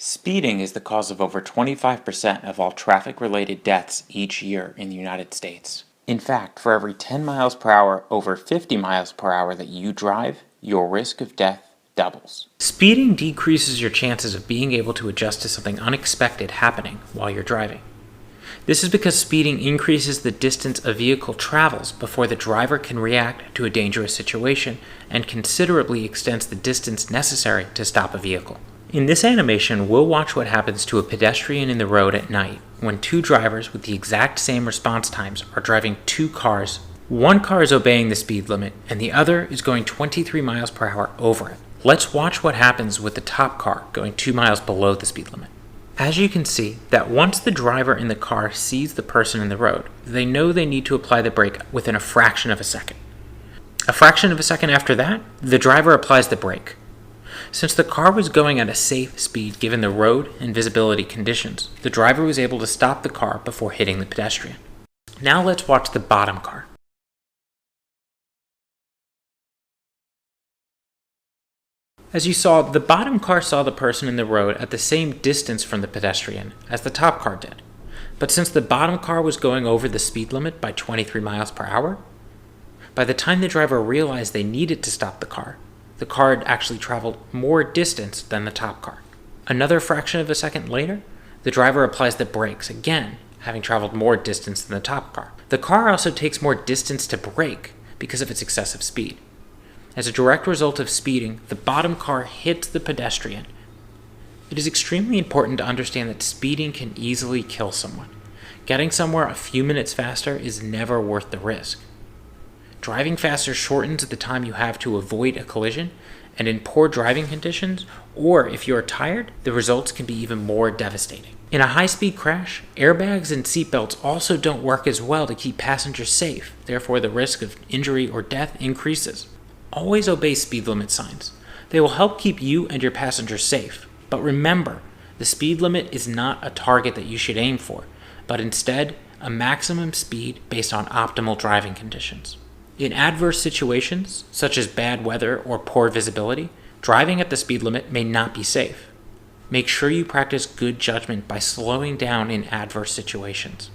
Speeding is the cause of over 25% of all traffic-related deaths each year in the United States. In fact, for every 10 miles per hour over 50 miles per hour that you drive, your risk of death doubles. Speeding decreases your chances of being able to adjust to something unexpected happening while you're driving. This is because speeding increases the distance a vehicle travels before the driver can react to a dangerous situation and considerably extends the distance necessary to stop a vehicle. In this animation, we'll watch what happens to a pedestrian in the road at night when two drivers with the exact same response times are driving two cars. One car is obeying the speed limit and the other is going 23 miles per hour over it. Let's watch what happens with the top car going 2 miles below the speed limit. As you can see, that once the driver in the car sees the person in the road, they know they need to apply the brake within a fraction of a second. A fraction of a second after that, the driver applies the brake. Since the car was going at a safe speed given the road and visibility conditions, the driver was able to stop the car before hitting the pedestrian. Now let's watch the bottom car. As you saw, the bottom car saw the person in the road at the same distance from the pedestrian as the top car did. But since the bottom car was going over the speed limit by 23 miles per hour, by the time the driver realized they needed to stop the car had actually traveled more distance than the top car. Another fraction of a second later, the driver applies the brakes again, having traveled more distance than the top car. The car also takes more distance to brake because of its excessive speed. As a direct result of speeding, the bottom car hits the pedestrian. It is extremely important to understand that speeding can easily kill someone. Getting somewhere a few minutes faster is never worth the risk. Driving faster shortens the time you have to avoid a collision, and in poor driving conditions, or if you are tired, the results can be even more devastating. In a high-speed crash, airbags and seatbelts also don't work as well to keep passengers safe, therefore the risk of injury or death increases. Always obey speed limit signs. They will help keep you and your passengers safe. But remember, the speed limit is not a target that you should aim for, but instead a maximum speed based on optimal driving conditions. In adverse situations, such as bad weather or poor visibility, driving at the speed limit may not be safe. Make sure you practice good judgment by slowing down in adverse situations.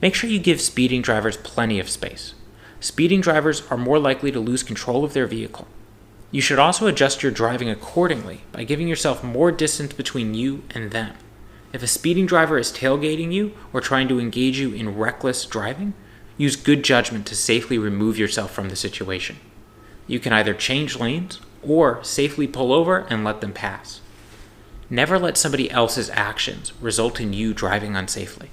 Make sure you give speeding drivers plenty of space. Speeding drivers are more likely to lose control of their vehicle. You should also adjust your driving accordingly by giving yourself more distance between you and them. If a speeding driver is tailgating you or trying to engage you in reckless driving, use good judgment to safely remove yourself from the situation. You can either change lanes or safely pull over and let them pass. Never let somebody else's actions result in you driving unsafely.